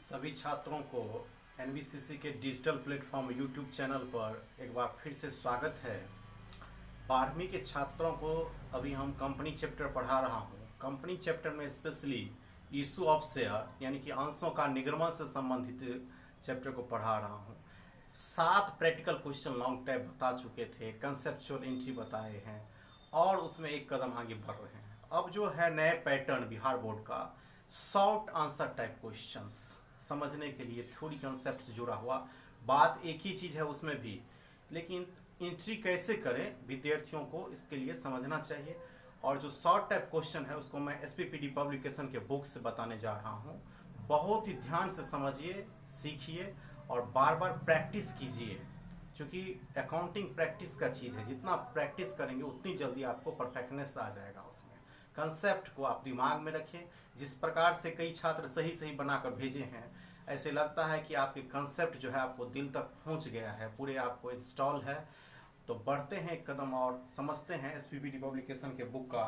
सभी छात्रों को एनबीसीसी के डिजिटल प्लेटफॉर्म यूट्यूब चैनल पर एक बार फिर से स्वागत है। 12वीं के छात्रों को अभी हम कंपनी चैप्टर पढ़ा रहा हूँ। कंपनी चैप्टर में स्पेशली इशू ऑफ शेयर यानी कि अंशों का निर्गमन से संबंधित चैप्टर को पढ़ा रहा हूँ। 7 प्रैक्टिकल क्वेश्चन लॉन्ग टाइप बता चुके थे, कंसेप्चुअल एंट्री बताए हैं और उसमें एक कदम आगे बढ़ रहे हैं। अब जो है नए पैटर्न बिहार बोर्ड का शॉर्ट आंसर टाइप क्वेश्चंस समझने के लिए थोड़ी कंसेप्ट जुड़ा हुआ बात एक ही चीज़ है उसमें भी, लेकिन एंट्री कैसे करें विद्यार्थियों को इसके लिए समझना चाहिए। और जो शॉर्ट टाइप क्वेश्चन है उसको मैं एसपीपीडी पब्लिकेशन के बुक से बताने जा रहा हूँ। बहुत ही ध्यान से समझिए, सीखिए और बार बार प्रैक्टिस कीजिए, क्योंकि अकाउंटिंग प्रैक्टिस का चीज़ है। जितना प्रैक्टिस करेंगे उतनी जल्दी आपको परफेक्टनेस आ जाएगा। उसमें कंसेप्ट को आप दिमाग में रखें। जिस प्रकार से कई छात्र सही सही बनाकर भेजे हैं, ऐसे लगता है कि आपके कंसेप्ट जो है आपको दिल तक पहुंच गया है, पूरे आपको इंस्टॉल है। तो बढ़ते हैं एक कदम और समझते हैं एसपीपीडी पब्लिकेशन के बुक का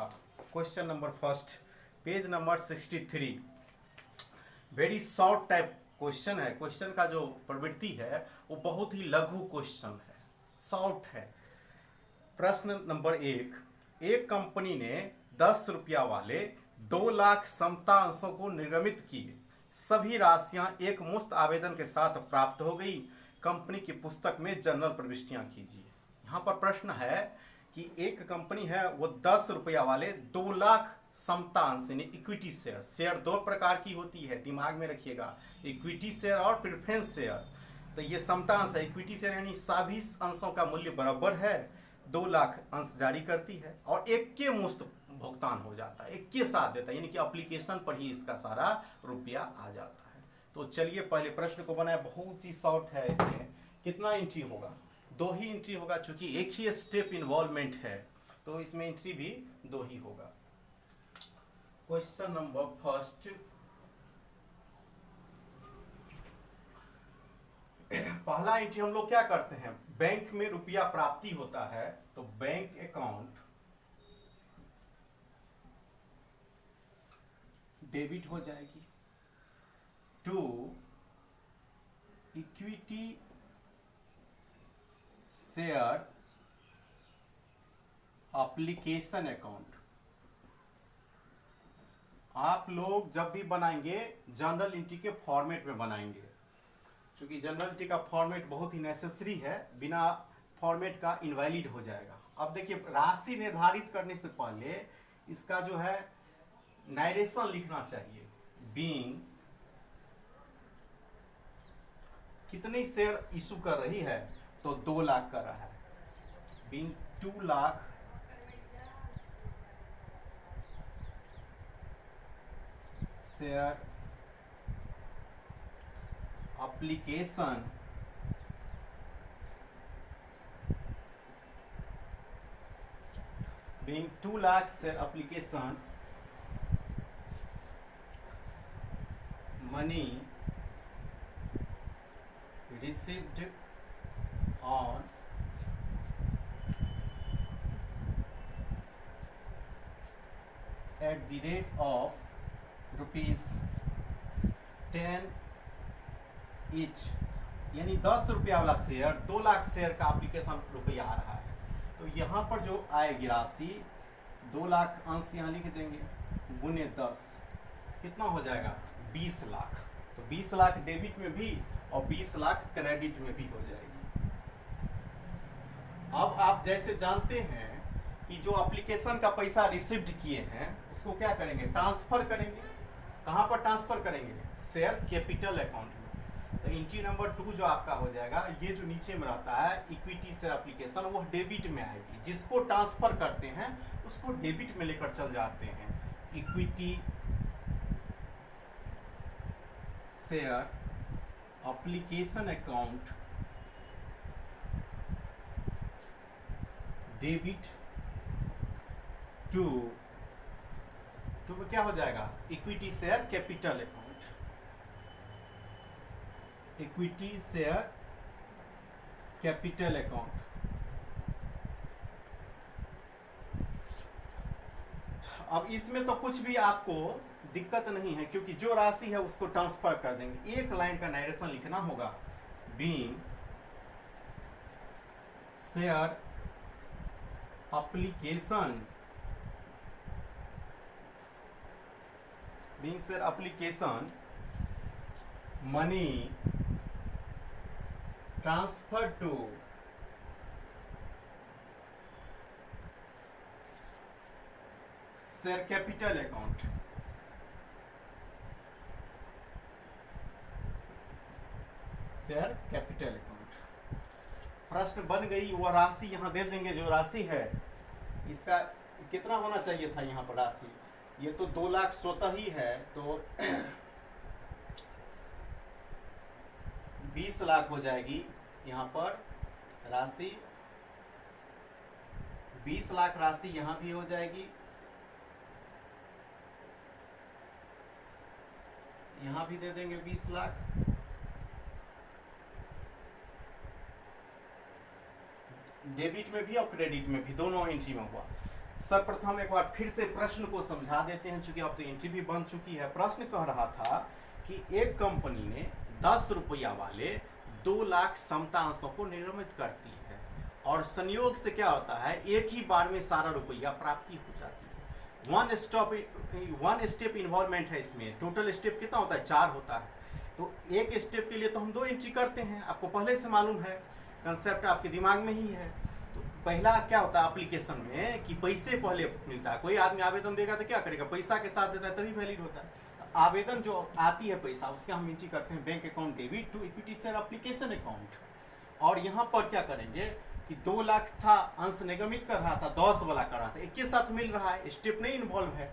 question number first, page number 63। Very short type question है। क्वेश्चन का जो प्रवृत्ति है वो बहुत ही लघु क्वेश्चन है, शॉर्ट है। प्रश्न नंबर 1, एक कंपनी ने 10 रुपया वाले 2 लाख समता अंशों को निर्गमित किए। सभी राशियां एक मुश्त आवेदन के साथ प्राप्त हो गई। कंपनी की पुस्तक में जनरल प्रविष्टियां कीजिए। यहाँ पर प्रश्न है कि एक कंपनी है, वो 10 रुपया वाले 2 लाख समता अंश यानी इक्विटी शेयर। शेयर 2 प्रकार की होती है, दिमाग में रखिएगा, इक्विटी शेयर और प्रेफरेंस शेयर। तो ये समता अंश है। इक्विटी शेयर यानी सभी अंशों का मूल्य बराबर है, 2 लाख अंश जारी करती है और एक के मुश्त भुगतान हो जाता है, एक के साथ देता है, यानी कि एप्लीकेशन पर ही इसका सारा रुपया आ जाता है। तो चलिए पहले प्रश्न को बनाया, बहुत ही शॉर्ट है। इसमें कितना एंट्री होगा? 2 ही एंट्री होगा, चूंकि एक ही स्टेप इन्वॉल्वमेंट है तो इसमें एंट्री भी 2 ही होगा। क्वेश्चन नंबर फर्स्ट, पहला एंट्री हम लोग क्या करते हैं, बैंक में रुपया प्राप्ति होता है तो बैंक अकाउंट डेबिट हो जाएगी to equity share application account. आप लोग जब भी बनाएंगे जनरल एंट्री के फॉर्मेट में बनाएंगे, क्योंकि जनरल एंट्री का फॉर्मेट बहुत ही नेसेसरी है, बिना फॉर्मेट का इनवैलिड हो जाएगा। अब देखिए, राशि निर्धारित करने से पहले इसका जो है नरेशन लिखना चाहिए। बीइंग कितनी शेयर इशू कर रही है, तो 2 लाख कर रहा है। Being 2 lakh share application being 2 lakh share application, money received on at the rate of ₹10 each, यानी 10 रुपया वाला शेयर 2 लाख शेयर का एप्लीकेशन रुपया आ रहा है। तो यहाँ पर जो आएगी राशि 2 लाख अंश यहाँ लिख देंगे, गुने 10 कितना हो जाएगा, 20 लाख। तो 20 लाख डेबिट में भी और 20 लाख क्रेडिट में भी हो जाएगी। अब आप जैसे जानते हैं कि जो एप्लीकेशन का पैसा रिसीव्ड किए हैं उसको क्या करेंगे, ट्रांसफर करेंगे। कहाँ पर ट्रांसफर करेंगे, शेयर कैपिटल अकाउंट में। तो एंट्री नंबर 2 जो आपका हो जाएगा, ये जो नीचे में रहता है इक्विटी शेयर एप्लीकेशन, वो डेबिट में आएगी। जिसको ट्रांसफर करते हैं उसको डेबिट में लेकर चल जाते हैं। Equity share application account debit to में क्या हो जाएगा, equity share capital account. Equity share capital account. अब इसमें तो कुछ भी आपको दिक्कत नहीं है, क्योंकि जो राशि है उसको ट्रांसफर कर देंगे। एक लाइन का नरेशन लिखना होगा, being share application, being share application money transfer to share capital account. Share capital account प्रश्न बन गई। वह राशि यहां दे देंगे, जो राशि है इसका कितना होना चाहिए था यहाँ पर राशि, ये तो 2 लाख स्वतः ही है, तो 20 लाख हो जाएगी यहाँ पर राशि, 20 लाख राशि यहाँ भी हो जाएगी, यहाँ भी दे देंगे 20 लाख, डेबिट में भी और क्रेडिट में भी, दोनों एंट्री में हुआ। सर्वप्रथम एक बार फिर से प्रश्न को समझा देते हैं, चूंकि अब तो एंट्री भी बन चुकी है। प्रश्न कह रहा था कि एक कंपनी ने 10 रुपया वाले 2 लाख समता अंशों को निर्मित करती है, और संयोग से क्या होता है, एक ही बार में सारा रुपया प्राप्ति हो जाती है। वन स्टेप इन्वॉल्वमेंट है इसमें। टोटल स्टेप कितना होता है, 4 होता है। तो एक स्टेप के लिए तो हम 2 एंट्री करते हैं, आपको पहले से मालूम है, कंसेप्ट आपके दिमाग में ही है। तो पहला क्या होता है एप्लीकेशन में कि पैसे पहले मिलता है। कोई आदमी आवेदन देगा तो क्या करेगा, पैसा के साथ देता है तभी वैलिड होता है। तो आवेदन जो आती है पैसा, उसके हम एंट्री करते हैं bank account debit to equity share application account. और यहाँ पर क्या करेंगे कि 2 लाख था, अंश निगमित कर रहा था, 10 वाला कर रहा था, एक के साथ मिल रहा है, स्टेप नहीं इन्वॉल्व है,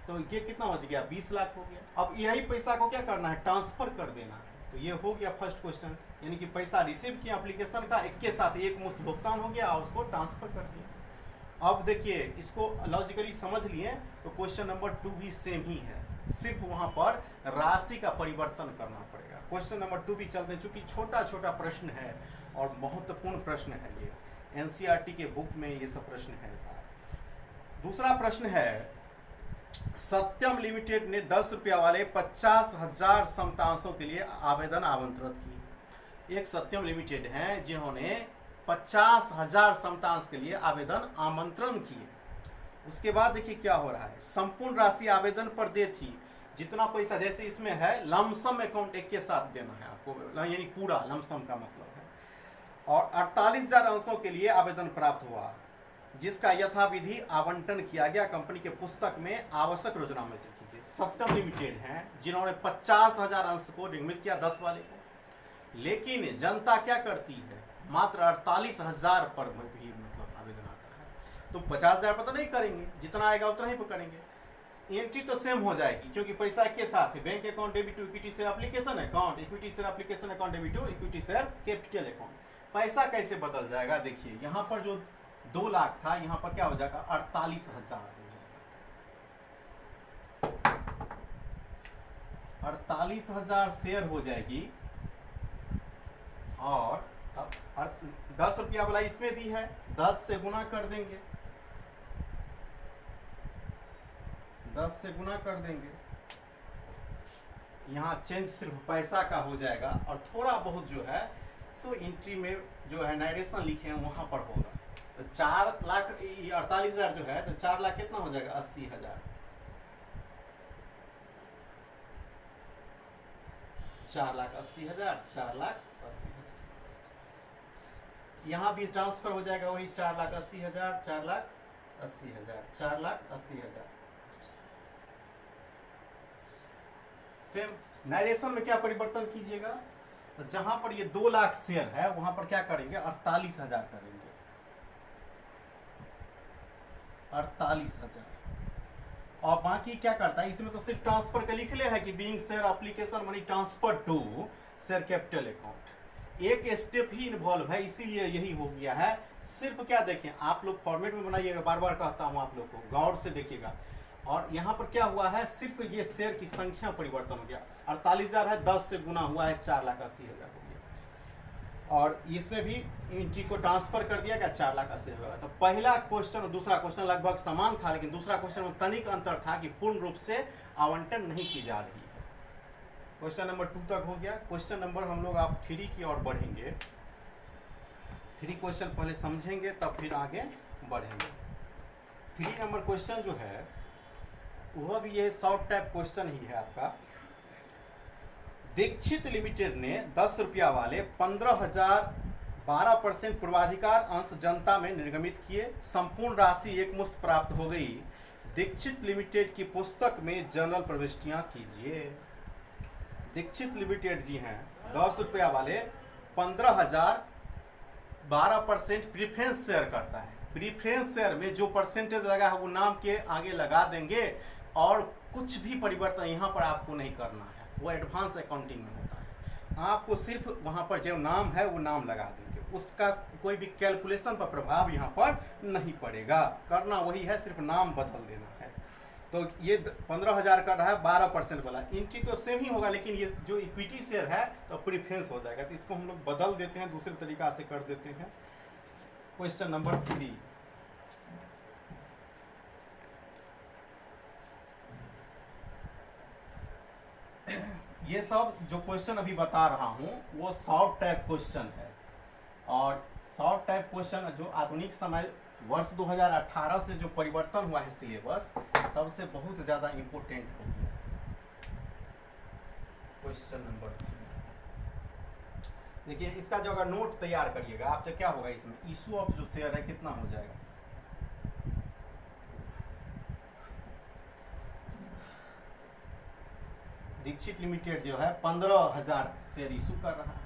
तो ये कितना हो गया, 20 लाख हो गया। अब यही पैसा को क्या करना है, ट्रांसफर कर देना है। तो ये हो गया फर्स्ट क्वेश्चन, यानी कि पैसा रिसीव किया एप्लीकेशन का, एक के साथ एक मुश्त भुगतान हो गया और उसको ट्रांसफर कर दिया। अब देखिए इसको लॉजिकली समझ लिए, तो क्वेश्चन नंबर 2 भी सेम ही है, सिर्फ वहां पर राशि का परिवर्तन करना पड़ेगा। क्वेश्चन नंबर 2 भी चलते हैं, चूंकि छोटा छोटा प्रश्न है और महत्वपूर्ण प्रश्न है, ये एनसीईआरटी के बुक में ये सब प्रश्न है सारा। दूसरा प्रश्न है, सत्यम लिमिटेड ने 10 रुपया वाले 50,000 समतांशों के लिए आवेदन आमंत्रित की। एक सत्यम लिमिटेड है जिन्होंने 50,000 समतांश के लिए आवेदन आमंत्रण किए। उसके बाद देखिए क्या हो रहा है, संपूर्ण राशि आवेदन पर दे थी, जितना पैसा जैसे इसमें है लमसम अकाउंट एक के साथ देना है आपको, यानी पूरा लमसम का मतलब है। और 48,000 अंशों के लिए आवेदन प्राप्त हुआ, जिसका यथाविधि आवंटन किया गया। कंपनी के पुस्तक में आवश्यक योजना में देखिए, सत्यम लिमिटेड हैं जिन्होंने 50,000 अंश को निर्मित किया, 10 वाले को। लेकिन जनता क्या करती है, मात्र 48,000 पर भी मतलब आवेदन आता है, तो 50,000 पर तो नहीं करेंगे, जितना आएगा उतना ही पर करेंगे। एंट्री तो सेम हो जाएगी, क्योंकि पैसा एक के साथ है, bank account debit to equity share application account, equity share application account debit to equity share capital account. पैसा कैसे बदल जाएगा, देखिए यहाँ पर जो 2 लाख था, यहाँ पर क्या हो जाएगा, 48,000 हो जाएगा। 48,000 शेयर हो जाएगी, और 10 रुपया वाला इसमें भी है, 10 से गुना कर देंगे, 10 से गुना कर देंगे। यहाँ चेंज सिर्फ पैसा का हो जाएगा, और थोड़ा बहुत जो है सो एंट्री में जो है नरेशन लिखे हैं वहां पर होगा। तो 4 लाख 48,000 जो है, तो 4 लाख कितना हो जाएगा, 80,000। 4,80,000, 4,80,000। यहाँ भी ट्रांसफर हो जाएगा वही 4,80,000, 4,80,000, 4,80,000। सेम नरेशन में क्या परिवर्तन कीजिएगा, तो जहां पर ये 2 लाख शेयर है वहां पर क्या करेंगे, 48,000 करेंगे, 48,000। और बाकी क्या करता है, इसमें तो सिर्फ ट्रांसफर का लिख लिया है कि being share application money transfer to share capital account. एक स्टेप ही इन्वॉल्व है, इसीलिए यही हो गया है। सिर्फ क्या देखें, आप लोग फॉर्मेट में बनाइएगा, बार बार कहता हूं आप लोग को, गौर से देखिएगा। और यहाँ पर क्या हुआ है, सिर्फ ये शेयर की संख्या परिवर्तन हो गया। 48,000 है, 10 से गुना हुआ है, 4,80,000 हो गया। और इसमें भी एंट्री को ट्रांसफर कर दिया क्या 4,80,000 होगा। तो पहला क्वेश्चन और दूसरा क्वेश्चन लगभग समान था, लेकिन दूसरा क्वेश्चन में तनिक अंतर था कि पूर्ण रूप से आवंटन नहीं की जा रही है। क्वेश्चन नंबर 2 तक हो गया। क्वेश्चन नंबर हम लोग आप 3 की ओर बढ़ेंगे। 3 क्वेश्चन पहले समझेंगे तब फिर आगे बढ़ेंगे। 3 नंबर क्वेश्चन जो है वह भी ये शॉर्ट टाइप क्वेश्चन ही है आपका। दीक्षित लिमिटेड ने 10 रुपया वाले 15,012% पूर्वाधिकार अंश जनता में निर्गमित किए। संपूर्ण राशि एक मुश्त प्राप्त हो गई। दीक्षित लिमिटेड की पुस्तक में जर्नल प्रविष्टियां कीजिए। दीक्षित लिमिटेड जी हैं 10 रुपया वाले 15,012% प्रीफरेंस शेयर करता है। प्रीफरेंस शेयर में जो परसेंटेज लगा है वो नाम के आगे लगा देंगे और कुछ भी परिवर्तन यहाँ पर आपको नहीं करना है, वो एडवांस अकाउंटिंग में होता है। आपको सिर्फ वहाँ पर जो नाम है वो नाम लगा देंगे, उसका कोई भी कैलकुलेशन पर प्रभाव यहाँ पर नहीं पड़ेगा। करना वही है, सिर्फ नाम बदल देना है। तो ये 15,000 का रहा है 12% वाला, एंट्री तो सेम ही होगा, लेकिन ये जो इक्विटी शेयर है तो प्रीफरेंस हो जाएगा। तो इसको हम लोग बदल देते हैं, दूसरे तरीका से कर देते हैं। क्वेश्चन नंबर 3, ये सब जो क्वेश्चन अभी बता रहा हूँ वो शॉर्ट टाइप क्वेश्चन है। और शॉर्ट टाइप क्वेश्चन जो आधुनिक समय वर्ष 2018 से जो परिवर्तन हुआ है सिलेबस, तब से बहुत ज़्यादा इम्पोर्टेंट हो गया। क्वेश्चन नंबर 3 देखिए, इसका जो अगर नोट तैयार करिएगा आप तो क्या होगा, इसमें इशू ऑफ जो शेयर है कितना हो जाएगा। दीक्षित लिमिटेड जो है 15,000 शेयर इशू कर रहा है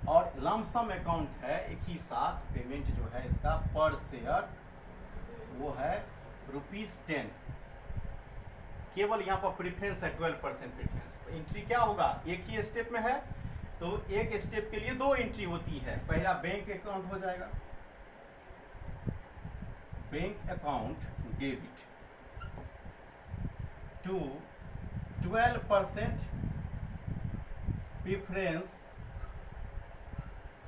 और लमसम अकाउंट है, एक ही साथ पेमेंट जो है इसका पर शेयर वो है ₹10। केवल यहाँ पर प्रीफरेंस है 12% प्रीफरेंस। तो एंट्री क्या होगा, एक ही स्टेप में है तो एक स्टेप के लिए 2 एंट्री होती है। पहला बैंक अकाउंट हो जाएगा, bank account debit to 12% preference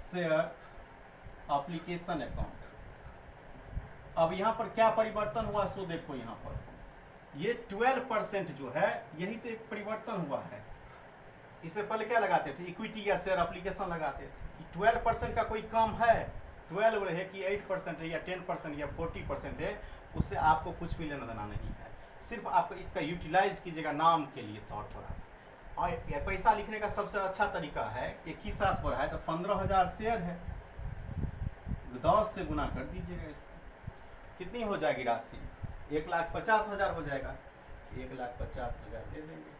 share application account. अब यहाँ पर क्या परिवर्तन हुआ सो देखो, यहाँ पर ये 12% जो है यही तो एक परिवर्तन हुआ है। इससे पहले क्या लगाते थे, इक्विटी या शेयर एप्लीकेशन लगाते थे। 12% का कोई कम है, 12 है कि 8% है या 10% या 40% है, उससे आपको कुछ भी लेना देना नहीं है। सिर्फ आप इसका यूटिलाइज कीजिएगा नाम के लिए तौर पर। और पैसा लिखने का सबसे अच्छा तरीका है, एक ही साथ हो रहा है तो 15,000 शेयर है, 10 से गुना कर दीजिएगा इसको, कितनी हो जाएगी राशि, 1,50,000 हो जाएगा। 1,50,000 दे देंगे।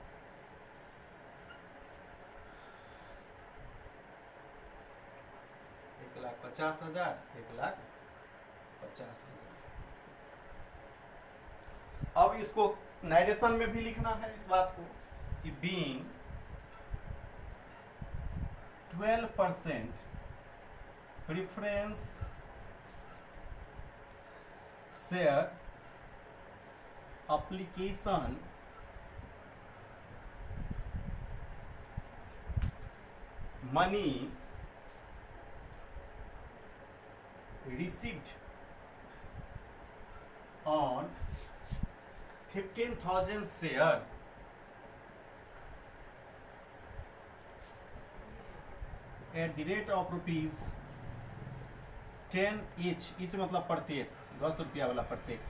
$1,50,000, 1,50,000। अब इसको नरेशन में भी लिखना है इस बात को कि being 12% preference share application money received on 15,000 share at the rate of ₹10 each मतलब प्रत्येक 10 रुपया वाला प्रत्येक।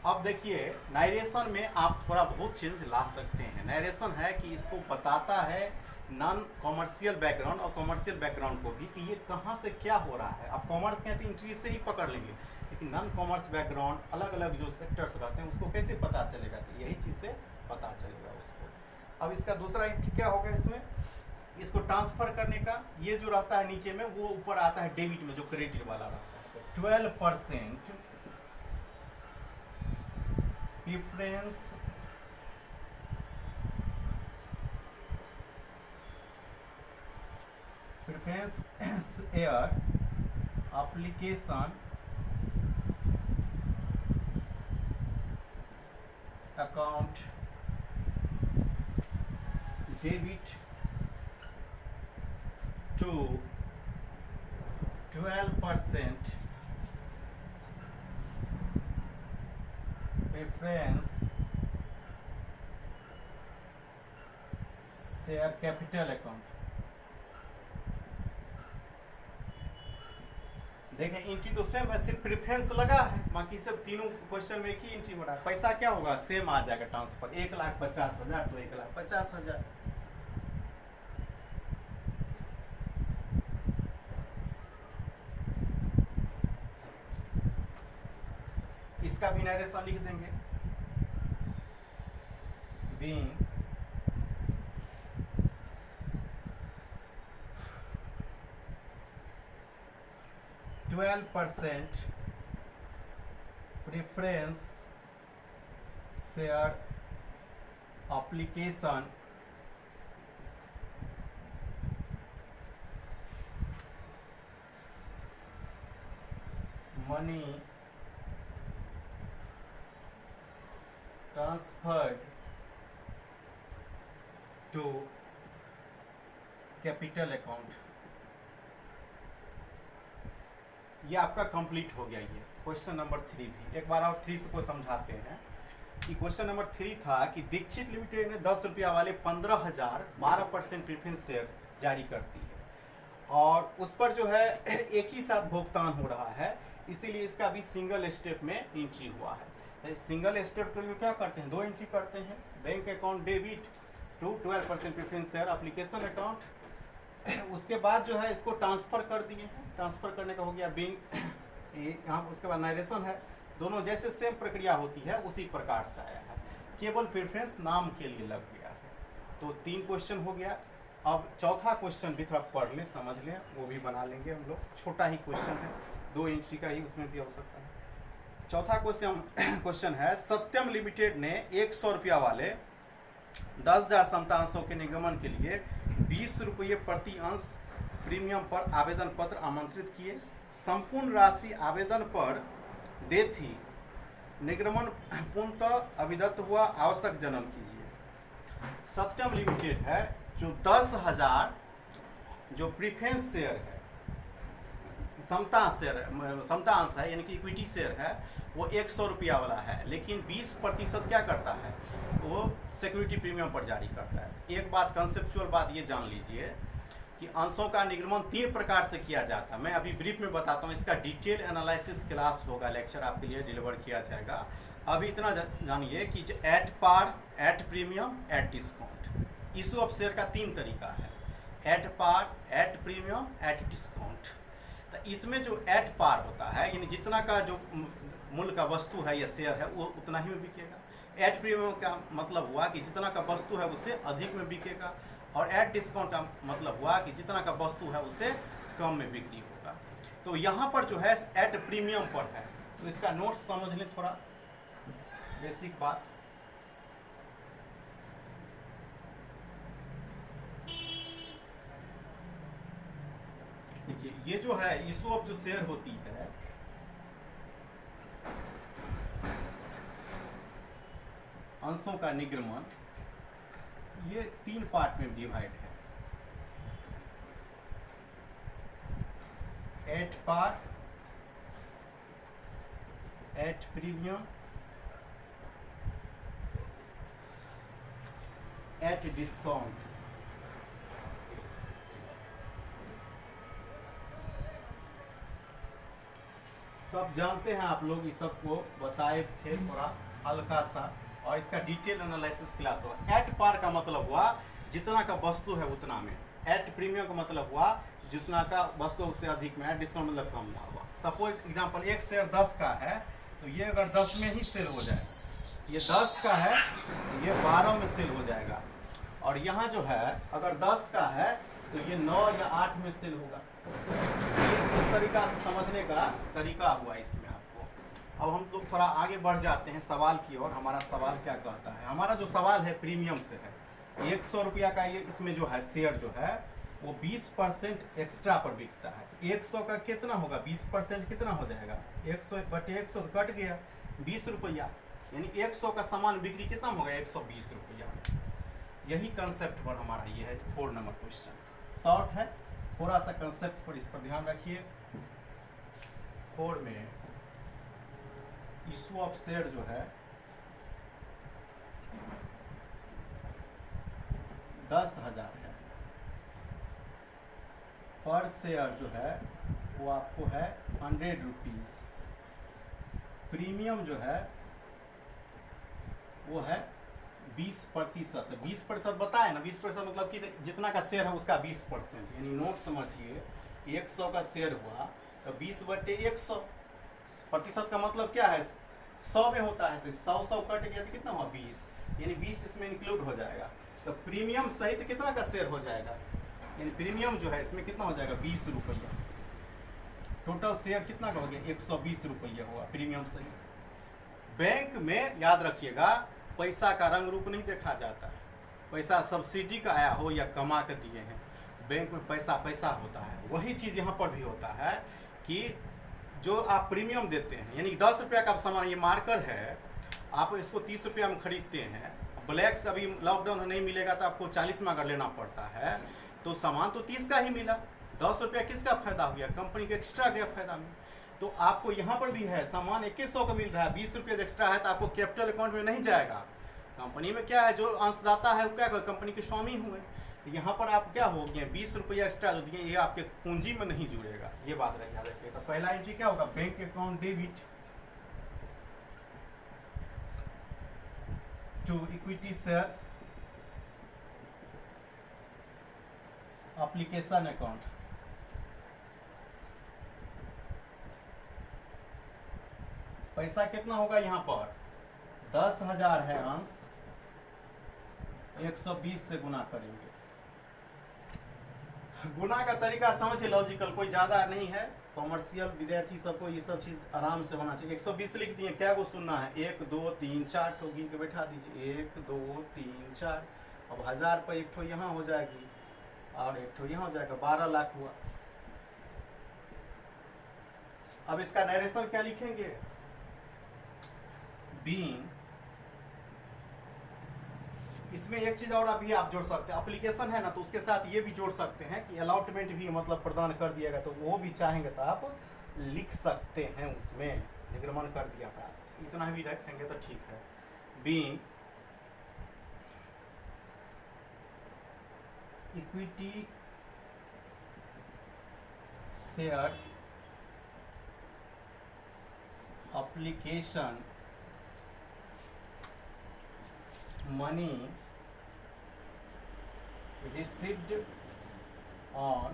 अब देखिए नरेशन में आप थोड़ा बहुत चेंज ला सकते हैं। नरेशन है कि इसको बताता है नॉन कॉमर्शियल बैकग्राउंड और कॉमर्शियल बैकग्राउंड को भी कि ये कहाँ से क्या हो रहा है। आप कॉमर्स के एंट्री से ही पकड़ लेंगे, लेकिन नॉन कॉमर्स बैकग्राउंड अलग अलग जो सेक्टर्स रहते हैं उसको कैसे पता चलेगा, तो यही चीज़ से पता चलेगा उसको। अब इसका दूसरा एंट्री क्या होगा, इसमें इसको ट्रांसफर करने का ये जो रहता है नीचे में वो ऊपर आता है डेबिट में जो क्रेडिट वाला रहता है। 12% preference share application account debit to 12% preference share capital account. देखें एंट्री तो सेम है, सिर्फ प्रेफरेंस लगा है, बाकी सब तीनों क्वेश्चन में एक ही एंट्री हो रहा है। पैसा क्या होगा, सेम आ जाएगा ट्रांसफर, 1,50,000 तो 1,50,000। इसका भी नरेशन लिख देंगे, being %12 preference share application money transferred to capital account. ये आपका कंप्लीट हो गया। ये क्वेश्चन नंबर 3 भी एक बार और 3 से को समझाते हैं कि क्वेश्चन नंबर 3 था कि दीक्षित लिमिटेड ने 10 रुपया वाले 15,000 12% प्रेफरेंस शेयर जारी करती है और उस पर जो है एक ही साथ भुगतान हो रहा है, इसीलिए इसका भी सिंगल स्टेप में एंट्री हुआ है। सिंगल स्टेप के लिए क्या करते हैं, 2 एंट्री करते हैं। Bank account debit to 12% preference share application account, उसके बाद जो है इसको ट्रांसफर कर दिए हैं, ट्रांसफर करने का हो गया बैंक, यहाँ उसके बाद नरेशन है। दोनों जैसे सेम प्रक्रिया होती है उसी प्रकार से आया है, केवल प्रेफरेंस नाम के लिए लग गया है। तो 3 क्वेश्चन हो गया। अब चौथा क्वेश्चन भी थोड़ा पढ़ लें, समझ लें, वो भी बना लेंगे हम लोग। छोटा ही क्वेश्चन है, 2 एंट्री का ही उसमें भी आवश्यकता है। चौथा क्वेश्चन है, सत्यम लिमिटेड ने 100 रुपया वाले 10,000 समता अंशों के निगमन के लिए 20 रुपये प्रति अंश प्रीमियम पर आवेदन पत्र आमंत्रित किए। संपूर्ण राशि आवेदन पर दे थी। निगमन पूर्णतः अभिदत्त हुआ, आवश्यक जनन कीजिए। सत्यम लिमिटेड है जो 10,000 जो प्रीफरेंस शेयर है, समता अंश है, यानी कि इक्विटी शेयर है, वो 100 रुपया वाला है, लेकिन 20% क्या करता है, वो सिक्योरिटी प्रीमियम पर जारी करता है। एक बात, कंसेप्चुअल बात ये जान लीजिए कि अंशों का निर्गमन 3 प्रकार से किया जाता है। मैं अभी ब्रीफ में बताता हूँ, इसका डिटेल एनालिसिस क्लास होगा, लेक्चर आपके लिए डिलीवर किया जाएगा। अभी इतना जानिए कि at par, at premium, at discount. Issue of share का 3 तरीका है, at par, at premium, at discount. तो इसमें जो एट पार होता है, यानी जितना का जो मूल्य का वस्तु है या शेयर है वो उतना ही में बिकेगा। एट प्रीमियम का मतलब हुआ कि जितना का वस्तु है उससे अधिक में बिकेगा, और एट डिस्काउंट का मतलब हुआ कि जितना का वस्तु है उससे कम में बिक्री होगा। तो यहाँ पर जो है एट प्रीमियम पर है, तो इसका नोट समझ लें, थोड़ा बेसिक बात। देखिए ये जो है इशू ऑफ जो शेयर होती है, अंशों का निगमन, ये 3 पार्ट में डिवाइड है। At par, at premium, at discount. सब जानते हैं आप लोग, इस सब को बताए थे थोड़ा हल्का सा, और इसका डिटेल एनालिसिस क्लास होगा। एट पार का मतलब हुआ जितना का वस्तु है उतना में, एट प्रीमियम का मतलब हुआ जितना का वस्तु उससे अधिक में, एट डिस्काउंट मतलब कम हुआ। सपोज एग्जांपल, एक शेयर 10 का है, तो ये अगर 10 में ही सेल हो जाएगा, ये 10 का है, ये 12 में सेल हो जाएगा। और यहाँ जो है अगर 10 का है तो ये 9 या 8 में सेल होगा। इस तरीका से समझने का तरीका हुआ इसमें आपको। अब हम लोग थोड़ा आगे बढ़ जाते हैं सवाल की ओर। हमारा सवाल क्या कहता है, हमारा जो सवाल है प्रीमियम से है। 100 रुपया का ये इसमें जो है शेयर जो है वो 20% एक्स्ट्रा पर बिकता है। 100 का कितना होगा, 20% कितना हो जाएगा, 100/100 तो कट गया 20 रुपया, यानी 100 का सामान बिक्री कितना होगा, 120 रुपया। यही कंसेप्ट पर हमारा ये है 4 नंबर क्वेश्चन। शॉर्ट है, थोड़ा सा कंसेप्ट पर इस पर ध्यान रखिए। 4 में इशू ऑफ शेयर जो है 10,000 है। पर शेयर जो है वो आपको है 100 रुपीज़। प्रीमियम जो है वो है 20%। 20% बताए ना, 20% मतलब कि जितना का शेयर है उसका 20%, यानी नोट समझिए 100 का शेयर हुआ तो 20/100। प्रतिशत का मतलब क्या है, 100 में होता है तो 100 कट गया तो कितना हुआ 20, यानी 20 इसमें इंक्लूड हो जाएगा। तो प्रीमियम सहित कितना का शेयर हो जाएगा, यानी प्रीमियम जो है इसमें कितना हो जाएगा 20 रुपया। टोटल शेयर कितना का हो गया 120 रुपया हुआ प्रीमियम सहित। बैंक में याद रखिएगा पैसा का रंग रूप नहीं देखा जाता है, पैसा सब्सिडी का आया हो या कमा के दिए हैं, बैंक में पैसा पैसा होता है। वही चीज़ यहाँ पर भी होता है कि जो आप प्रीमियम देते हैं, यानी 10 रुपया का सामान, ये मार्कर है, आप इसको 30 रुपया में खरीदते हैं, ब्लैक से अभी लॉकडाउन नहीं मिलेगा तो आपको 40 में अगर लेना पड़ता है तो सामान तो 30 का ही मिला, 10 रुपया किसका फायदा हुआ, कंपनी के एक्स्ट्रा गया फायदा में। तो आपको यहाँ पर भी है सामान 2100 का मिल रहा है, 20 रुपया एक्स्ट्रा है तो आपको कैपिटल अकाउंट में नहीं जाएगा। कंपनी में क्या है, जो अंशदाता है वो क्या कंपनी के स्वामी हुए, यहाँ पर आप क्या हो गए 20 रुपया एक्स्ट्रा जो दिए, ये आपके पूंजी में नहीं जुड़ेगा, ये बात याद रखिएगा। तो पहला एंट्री क्या होगा, bank account debit to equity share application account. पैसा कितना होगा यहाँ पर 10,000 है अंश, 120 से गुना करेंगे। गुना का तरीका समझिए लॉजिकल, कोई ज़्यादा नहीं है, कॉमर्शियल विद्यार्थी सबको ये सब चीज़ आराम से होना चाहिए। 120 लिख दिए, क्या को सुनना है 1 2 3 4 ठो गिन के बैठा दीजिए, 1 2 3 4। अब 1000 पर एक ठो यहाँ हो जाएगी और एक ठो यहाँ हो जाएगा, 12 लाख हुआ। अब इसका नरेशन क्या लिखेंगे, बीइंग, इसमें एक चीज और अभी आप जोड़ सकते हैं, एप्लीकेशन है ना तो उसके साथ ये भी जोड़ सकते हैं कि अलॉटमेंट भी मतलब प्रदान कर दिएगा, तो वो भी चाहेंगे तो आप लिख सकते हैं, उसमें निगमन कर दिया था, इतना भी रखेंगे तो ठीक है। Being equity share application money received on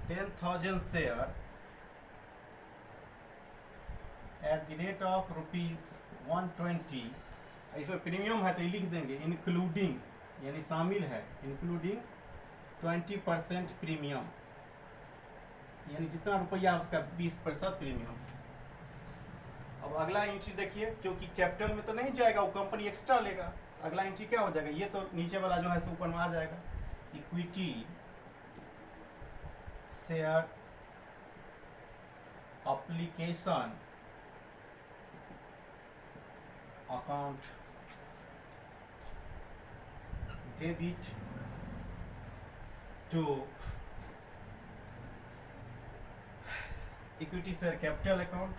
10,000 share at the rate of ₹120। इसमें प्रीमियम है तो लिख देंगे इंक्लूडिंग, यानी शामिल है, इंक्लूडिंग 20% प्रीमियम, यानी जितना रुपया उसका 20% प्रीमियम। अब अगला एंट्री देखिए, क्योंकि कैपिटल में तो नहीं जाएगा, वो कंपनी एक्स्ट्रा लेगा। अगला एंट्री क्या हो जाएगा, ये तो नीचे वाला जो है सो ऊपर में आ जाएगा, equity share application account debit to equity share capital account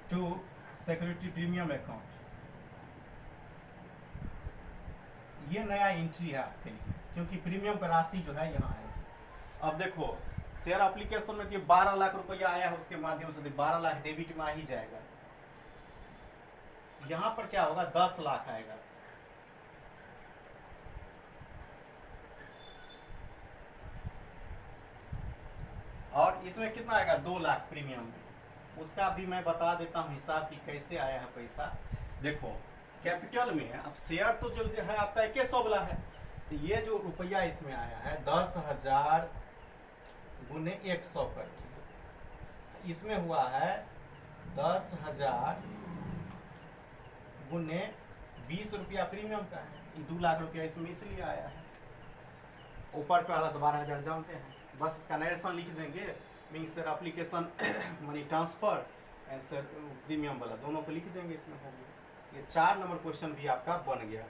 to security premium account. ये नया एंट्री है आपके लिए, क्योंकि प्रीमियम का राशि जो है यहाँ आएगी। अब देखो शेयर एप्लीकेशन में ये 12 लाख रुपया आया है, उसके माध्यम से 12 लाख डेबिट में आ ही जाएगा। यहाँ पर क्या होगा 10 लाख आएगा, और इसमें कितना आएगा 2 लाख प्रीमियम में, उसका भी मैं बता देता हूँ हिसाब की कैसे आया है पैसा। देखो कैपिटल में अब शेयर तो जो है आपका 2100 वाला है, तो ये जो रुपया इसमें आया है 10,000 गुने 100 करके, इसमें हुआ है 10,000 गुने 20 रुपया प्रीमियम का है, ये 2 लाख रुपया इसमें इसलिए आया है। ऊपर पे वाला 12,000 जानते हैं, बस इसका नरेशन लिख देंगे, means share application money transfer answer premium वाला दोनों को लिख देंगे, इसमें हो गया। ये 4 नंबर क्वेश्चन भी आपका बन गया।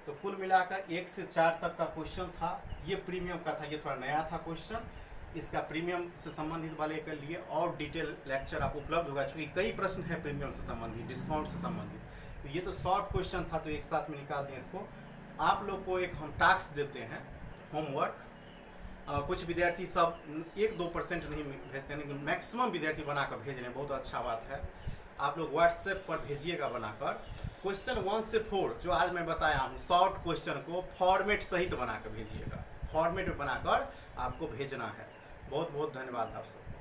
तो कुल मिलाकर 1 से 4 तक का क्वेश्चन था, ये प्रीमियम का था, ये थोड़ा नया था क्वेश्चन। इसका प्रीमियम से संबंधित वाले के लिए और डिटेल लेक्चर आपको उपलब्ध होगा, चूँकि कई प्रश्न हैं प्रीमियम से संबंधित, डिस्काउंट से संबंधित। तो ये तो शॉर्ट क्वेश्चन था, तो एक साथ में निकाल दें इसको। आप लोग को एक हम टास्क देते हैं, होमवर्क। कुछ विद्यार्थी सब 1-2% नहीं भेजते, लेकिन मैक्सिमम विद्यार्थी बनाकर भेज रहे हैं, बहुत अच्छा बात है। आप लोग व्हाट्सएप पर भेजिएगा बनाकर। क्वेश्चन 1 से 4 जो आज मैं बताया हूँ, शॉर्ट क्वेश्चन को फॉर्मेट सहित बनाकर भेजिएगा, फॉर्मेट में बनाकर आपको भेजना है। बहुत बहुत धन्यवाद आप सबको।